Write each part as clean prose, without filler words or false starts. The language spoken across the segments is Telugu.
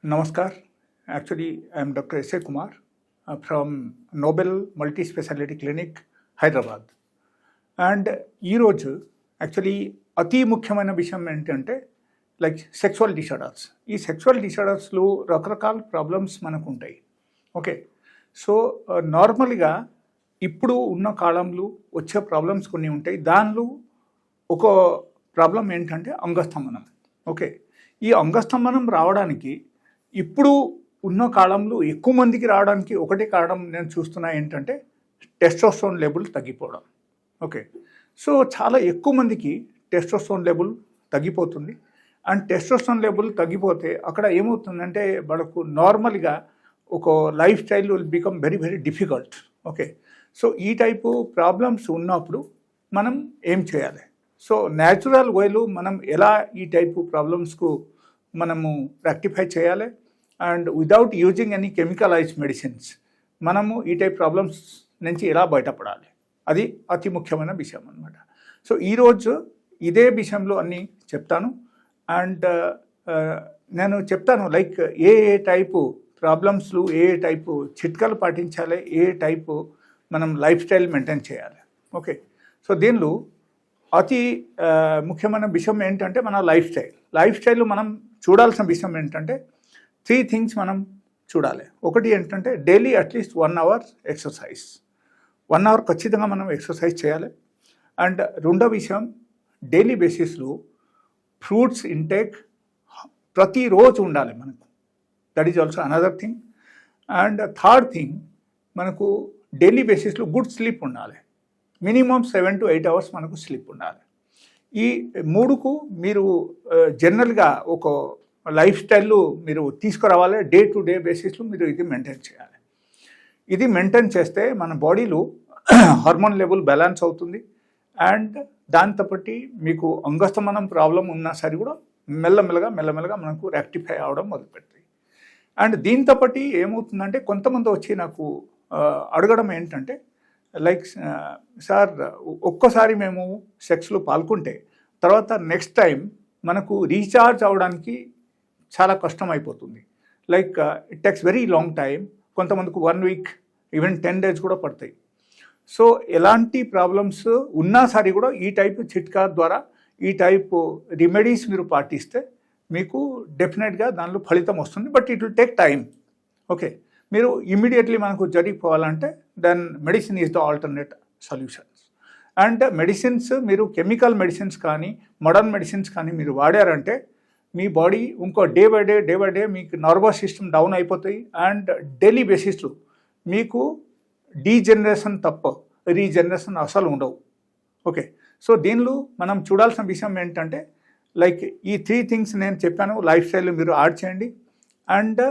Namaskar. Actually, I am Dr. S.A. Kumar from Nobel Multi-Speciality Clinic, Hyderabad. And ఈరోజు యాక్చువల్లీ అతి ముఖ్యమైన విషయం ఏంటంటే లైక్ సెక్సువల్ డిసార్డర్స్. ఈ సెక్సువల్ డిసార్డర్స్లో రకరకాల ప్రాబ్లమ్స్ మనకు ఉంటాయి. ఓకే, సో నార్మల్గా ఇప్పుడు ఉన్న కాలంలో వచ్చే ప్రాబ్లమ్స్ కొన్ని ఉంటాయి. దానిలో ఒక ప్రాబ్లం ఏంటంటే అంగస్తంభనం. ఓకే, ఈ అంగస్తంభనం రావడానికి ఇప్పుడు ఉన్న కాలంలో ఎక్కువ మందికి రావడానికి ఒకటే కారణం నేను చూస్తున్నా ఏంటంటే టెస్టోస్టెరాన్ లెవెల్ తగ్గిపోవడం. ఓకే, సో చాలా ఎక్కువ మందికి టెస్టోస్టెరాన్ లెవెల్ తగ్గిపోతుంది. అండ్ టెస్టోస్టెరాన్ లెవెల్ తగ్గిపోతే అక్కడ ఏమవుతుందంటే వాళ్ళకు నార్మల్గా ఒక life style will become very very difficult. Okay, so ఈ టైపు ప్రాబ్లమ్స్ ఉన్నప్పుడు మనం ఏం చేయాలి? సో న్యాచురల్ వేలో మనం ఎలా ఈ టైపు ప్రాబ్లమ్స్కు మనము రెక్టిఫై చేయాలి and without using any chemicalised medicines మనము ఈ టైప్ ప్రాబ్లమ్స్ నుంచి ఎలా బయటపడాలి, అది అతి ముఖ్యమైన విషయం అన్నమాట. సో ఈరోజు ఇదే విషయంలో అన్నీ చెప్తాను. అండ్ నేను చెప్తాను లైక్ ఏ టైపు ప్రాబ్లమ్స్లు ఏ టైపు చిట్కాలు పాటించాలి, ఏ టైపు మనం లైఫ్ స్టైల్ మెయింటైన్ చేయాలి. ఓకే, సో దీనిలో అతి ముఖ్యమైన విషయం ఏంటంటే మన లైఫ్ స్టైల్ మనం చూడాల్సిన విషయం ఏంటంటే 3 థింగ్స్ మనం చూడాలి. ఒకటి ఏంటంటే daily at least 1 hour exercise. 1 hour ఖచ్చితంగా మనం ఎక్సర్సైజ్ చేయాలి. అండ్ రెండో విషయం డైలీ బేసిస్లో ఫ్రూట్స్ ఇంటేక్ ప్రతిరోజు ఉండాలి మనకు. That is also another thing. And third thing మనకు డైలీ బేసిస్లో గుడ్ స్లీప్ ఉండాలి. మినిమం 7 to 8 అవర్స్ మనకు స్లీప్ ఉండాలి. ఈ మూడుకు మీరు జనరల్గా ఒక లైఫ్ స్టైల్లో మీరు తీసుకురావాలి. డే టు డే బేసిస్లో మీరు ఇది మెయింటైన్ చేయాలి. ఇది మెయింటైన్ చేస్తే మన బాడీలో హార్మోన్ లెవెల్ బ్యాలెన్స్ అవుతుంది. అండ్ దాంతోపాటు మీకు అంగస్తంభనం ప్రాబ్లం ఉన్నా సరే కూడా మెల్లమెల్లగా మనకు రెక్టిఫై అవడం మొదలుపెడుతుంది. అండ్ దీంతోపాటు ఏమవుతుందంటే కొంతమంది వచ్చి నాకు అడగడం ఏంటంటే లైక్ సార్ ఒక్కసారి మేము సెక్స్లో పాల్గొంటే తర్వాత నెక్స్ట్ టైం మనకు రీఛార్జ్ అవడానికి చాలా కష్టం అయిపోతుంది. Like it takes very long time. కొంతమందికి 1 వీక్ ఈవెన్ 10 డేస్ కూడా పడతాయి. సో ఎలాంటి ప్రాబ్లమ్స్ ఉన్నా సరే కూడా ఈ టైపు చిట్కా ద్వారా ఈ టైపు రెమెడీస్ మీరు పాటిస్తే మీకు డెఫినెట్గా దానిలో ఫలితం వస్తుంది. But it will take time. Okay, మీరు ఇమ్మీడియట్లీ మనకు జరిగిపోవాలంటే then medicine is the alternate solutions. And medicines మీరు కెమికల్ మెడిసిన్స్ కానీ మోడర్న్ మెడిసిన్స్ కానీ మీరు వాడారంటే మీ బాడీ ఇంకో డే బై డే మీకు నర్వస్ సిస్టమ్ డౌన్ అయిపోతాయి. అండ్ డైలీ బేసిస్లో మీకు డీజనరేషన్ తప్ప రీజనరేషన్ అసలు ఉండవు. ఓకే, సో దీనిలో మనం చూడాల్సిన విషయం ఏంటంటే లైక్ ఈ 3 థింగ్స్ నేను చెప్పాను లైఫ్ స్టైల్లో మీరు యాడ్ చేయండి. And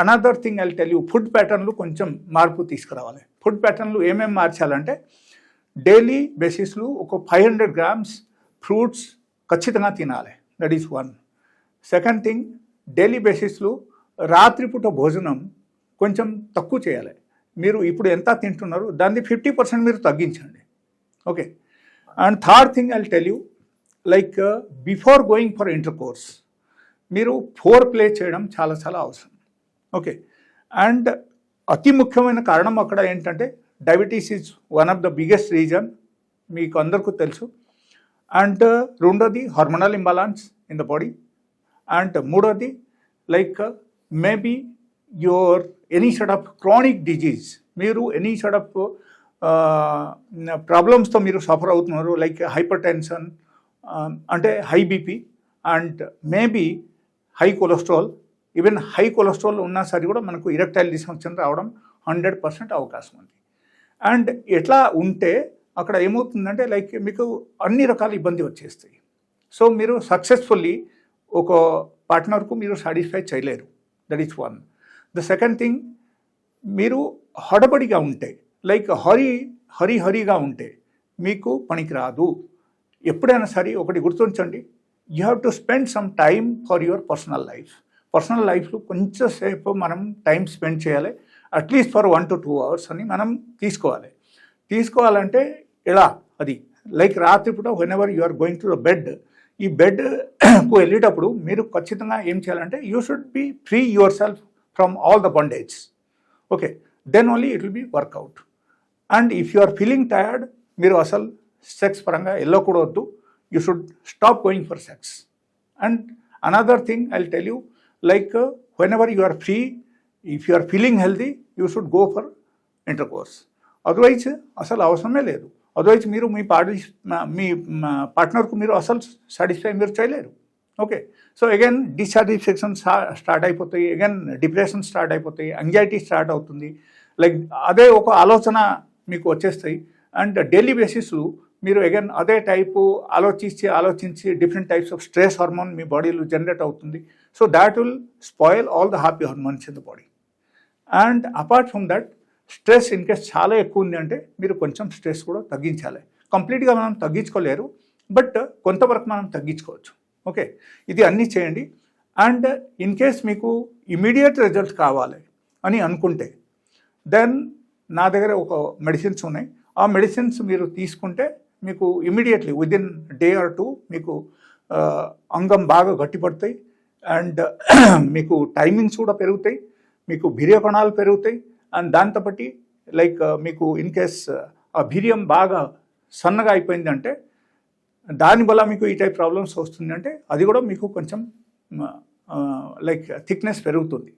another thing I tell you, food ప్యాటర్న్లు కొంచెం మార్పు తీసుకురావాలి. ఫుడ్ ప్యాటర్న్లు ఏమేమి మార్చాలంటే డైలీ బేసిస్లో ఒక 500 grams ఫ్రూట్స్ ఖచ్చితంగా తినాలి. That is 1. Second thing daily బేసిస్లో రాత్రిపూట భోజనం కొంచెం తక్కువ చేయాలి. మీరు ఇప్పుడు ఎంత తింటున్నారు దాన్ని 50% మీరు తగ్గించండి. Okay, and third thing I tell you like before going for inter course మీరు ఫోర్ ప్లే చేయడం చాలా చాలా అవసరం. ఓకే, అండ్ అతి ముఖ్యమైన కారణం అక్కడ ఏంటంటే diabetes is one of the biggest reason, మీకు అందరికీ తెలుసు. అండ్ రెండోది hormonal imbalance in the body. And మూడోది like maybe your any sort of chronic disease, మీరు ఎనీ సార్ట్ ఆఫ్ ప్రాబ్లమ్స్తో మీరు సఫర్ అవుతున్నారు. లైక్ హైపర్ టెన్షన్ అంటే high BP and maybe high cholesterol. Even high cholesterol ఉన్నా సరే కూడా మనకు ఇరెక్టైల్ డిస్ఫంక్షన్ రావడం 100% అవకాశం ఉంది. అండ్ ఎట్లా ఉంటే అక్కడ ఏమవుతుందంటే లైక్ మీకు అన్ని రకాల ఇబ్బంది వచ్చేస్తాయి. సో మీరు సక్సెస్ఫుల్లీ ఒక పార్ట్నర్కు మీరు సాటిస్ఫై చేయలేరు. That is 1. The second thing మీరు హడబడిగా ఉంటే లైక్ హరీగా ఉంటే మీకు పనికిరాదు. ఎప్పుడైనా సరే ఒకటి గుర్తుంచండి, you have to spend some time for your personal లైఫ్లో కొంచెం సేపు మనం టైం స్పెండ్ చేయాలి. అట్లీస్ట్ ఫర్ 1 to 2 hours అని మనం తీసుకోవాలంటే ఎలా అది లైక్ రాత్రిపూట whenever you are going to the bed ఈ బెడ్కు వెళ్ళేటప్పుడు మీరు ఖచ్చితంగా ఏం చేయాలంటే you should be free yourself from all the bondage. Okay, then only it will be workout. And if you are feeling tired, మీరు అసలు సెక్స్ పరంగా వెళ్ళకూడదు. You should stop going for sex. And another thing I will tell you, like whenever you are free, if you are feeling healthy, you should go for intercourse. Otherwise అసలు అవసరమే లేదు. అదర్వైజ్ మీరు మీ పార్ట్నర్కు మీరు అసలు సాటిస్ఫై మీరు చేయలేరు. Okay, so again dissatisfaction start అయిపోతాయి, అగైన్ డిప్రెషన్ స్టార్ట్ అయిపోతాయి, యాంగ్జైటీ స్టార్ట్ అవుతుంది. లైక్ అదే ఒక ఆలోచన మీకు వచ్చేస్తాయి. అండ్ డైలీ బేసిస్ మీరు అగైన్ అదే టైపు ఆలోచించి different types of stress hormone మీ బాడీలో జనరేట్ అవుతుంది. So that will spoil all the happy hormones in the body. And apart from that, stress in case చాలా ఎక్కువ ఉంది అంటే మీరు కొంచెం స్ట్రెస్ కూడా తగ్గించాలి. కంప్లీట్గా మనం తగ్గించుకోలేరు, బట్ కొంతవరకు మనం తగ్గించుకోవచ్చు. ఓకే, ఇది అన్నీ చేయండి. అండ్ ఇన్ కేస్ మీకు ఇమీడియట్ రిజల్ట్ కావాలి అని అనుకుంటే, దెన్ నా దగ్గర ఒక మెడిసిన్స్ ఉన్నాయి. ఆ మెడిసిన్స్ మీరు తీసుకుంటే మీకు ఇమీడియట్లీ విదిన్ డే ఆర్ 2 మీకు అంగం బాగా గట్టిపడతాయి. అండ్ మీకు టైమింగ్స్ కూడా పెరుగుతాయి, మీకు వీర్యకణాలు పెరుగుతాయి. అండ్ దాంతో బట్టి లైక్ మీకు ఇన్ కేస్ ఆ వీర్యం బాగా సన్నగా అయిపోయింది అంటే, దానివల్ల మీకు ఈ టైప్ ప్రాబ్లమ్స్ వస్తుంది అంటే అది కూడా మీకు కొంచెం లైక్ థిక్నెస్ పెరుగుతుంది.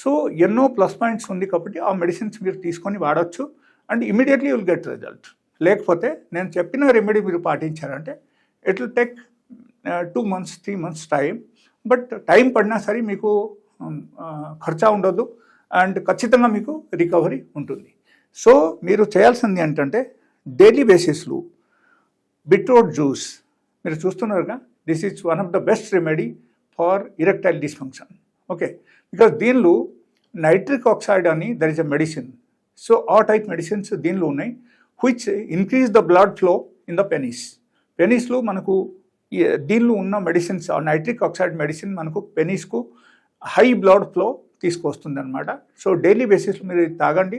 సో ఎన్నో ప్లస్ పాయింట్స్ ఉంది కాబట్టి ఆ మెడిసిన్స్ మీరు తీసుకొని వాడచ్చు. And immediately will get result. లేకపోతే నేను చెప్పిన రెమెడీ మీరు పాటించారంటే it will take 2 months 3 months time. But time పడినా సరే మీకు ఖర్చా ఉండదు అండ్ ఖచ్చితంగా మీకు రికవరీ ఉంటుంది. సో మీరు చేయాల్సింది ఏంటంటే డైలీ బేసిస్లో బీట్రూట్ జ్యూస్ మీరు చూస్తున్నారుగా, this is one of the best remedy for erectile dysfunction. Okay, because దీనిలో నైట్రిక్ ఆక్సైడ్ అని there is a medicine. So ఆ టైప్ మెడిసిన్స్ దీనిలో ఉన్నాయి which increase the blood flow in the పెనిస్లో మనకు దీనిలో ఉన్న మెడిసిన్స్, ఆ నైట్రిక్ ఆక్సైడ్ మెడిసిన్ మనకు పెనిస్కు హై బ్లడ్ ఫ్లో తీసుకొస్తుంది అనమాట. సో డైలీ బేసిస్లో మీరు తాగండి.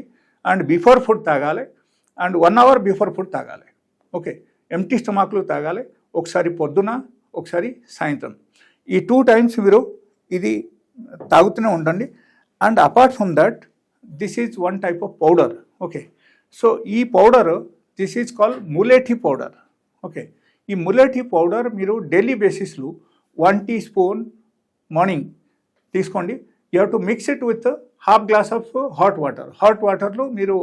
అండ్ బిఫోర్ ఫుడ్ తాగాలి అండ్ 1 hour బిఫోర్ ఫుడ్ తాగాలి. ఓకే, ఎంటీ స్టమక్లో తాగాలి. ఒకసారి పొద్దున, ఒకసారి సాయంత్రం. ఈ 2 times మీరు ఇది తాగుతూనే ఉండండి. And apart from that, this is one type of powder. Okay, so ఈ powder this is called mulethi powder. Okay, ఈ ములేఠీ పౌడర్ మీరు డైలీ బేసిస్లో 1 teaspoon మార్నింగ్ తీసుకోండి. You have to mix it with ½ glass of hot వాటర్లో మీరు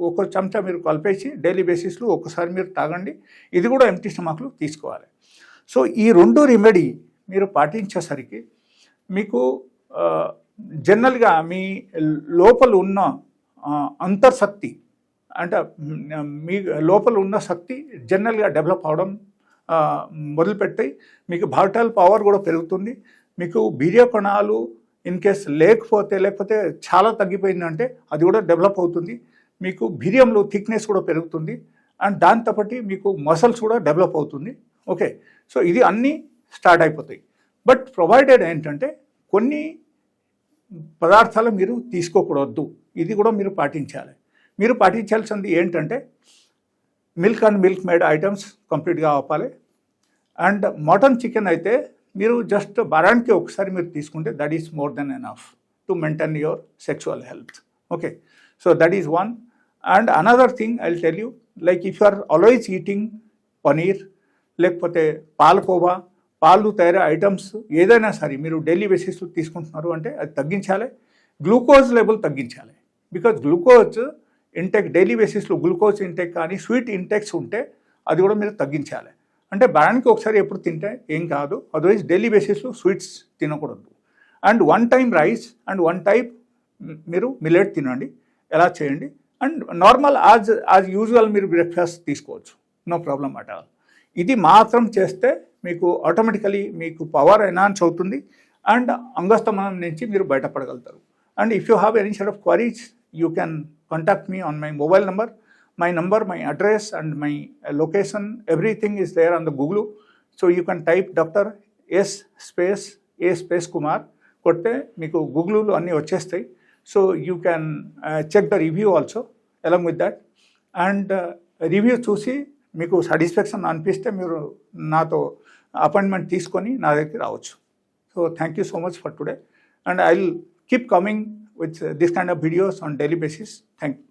ఒక చెంచా మీరు కలిపేసి డైలీ బేసిస్లో ఒకసారి మీరు తాగండి. ఇది కూడా ఎంటీ స్టమక్లో తీసుకోవాలి. సో ఈ 2 రెమెడీ మీరు పాటించేసరికి మీకు జనరల్గా మీ లోపల ఉన్న అంతర్శక్తి అంటే మీ లోపల ఉన్న శక్తి జనరల్గా డెవలప్ అవడం మొదలుపెట్టాయి. మీకు భాటల్ పవర్ కూడా పెరుగుతుంది. మీకు వీర్యకణాలు ఇన్ కేస్ లేకపోతే చాలా తగ్గిపోయిందంటే అది కూడా డెవలప్ అవుతుంది. మీకు వీర్యంలో థిక్నెస్ కూడా పెరుగుతుంది. అండ్ దాంతోపాటు మీకు మసల్స్ కూడా డెవలప్ అవుతుంది. ఓకే, సో ఇది అన్నీ స్టార్ట్ అయిపోతాయి. బట్ ప్రొవైడెడ్ ఏంటంటే కొన్ని పదార్థాలు మీరు తీసుకోకూడదు. ఇది కూడా మీరు పాటించాలి. మీరు పాటించాల్సింది ఏంటంటే milk and milk made items కంప్లీట్గా ఆపాలి. అండ్ మటన్ చికెన్ అయితే మీరు జస్ట్ వారానికి ఒకసారి మీరు తీసుకుంటే that is more than enough to maintain your sexual health. Okay, so that is one. And another thing I will tell you, like if you are always eating paneer లేకపోతే పాలకోవా, పాలు తయారీ ఐటమ్స్ ఏదైనా సరే మీరు డైలీ బేసిస్లో తీసుకుంటున్నారు అంటే అది తగ్గించాలి. గ్లూకోజ్ లెవెల్ తగ్గించాలి. బికాజ్ గ్లూకోజ్ ఇంటెక్ డైలీ బేసిస్లో గ్లూకోజ్ ఇంటెక్ కానీ స్వీట్ ఇంటెక్స్ ఉంటే అది కూడా మీరు తగ్గించాలి. అంటే వారానికి ఒకసారి ఎప్పుడు తింటే ఏం కాదు, అదర్వైజ్ డైలీ బేసిస్లో స్వీట్స్ తినకూడదు. And 1 time rice and 1 type మీరు మిల్లెట్ తినండి. ఎలా చేయండి. అండ్ నార్మల్ యాజ్ యూజువల్ మీరు బ్రేక్ఫాస్ట్ తీసుకోవచ్చు, నో ప్రాబ్లం అట్ ఆల్. ఇది మాత్రం చేస్తే మీకు ఆటోమేటికలీ మీకు పవర్ ఎన్హాన్స్ అవుతుంది అండ్ అంగస్తమనం నుంచి మీరు బయటపడగలుగుతారు. And if you have any set of queries you can contact me on my mobile number. My number, my address and my location, everything is there on the Google. So you can type Dr. S space A space Kumar kotte meeku Google lo anni vachestayi. So you can check the review also along with that. And review చూసి మీకు సాటిస్ఫాక్షన్ అనిపిస్తే మీరు నాతో అపాయింట్మెంట్ తీసుకొని నా దగ్గరికి రావచ్చు. So thank you so much for today, and I will keep coming with this kind of videos on daily basis. Thank you.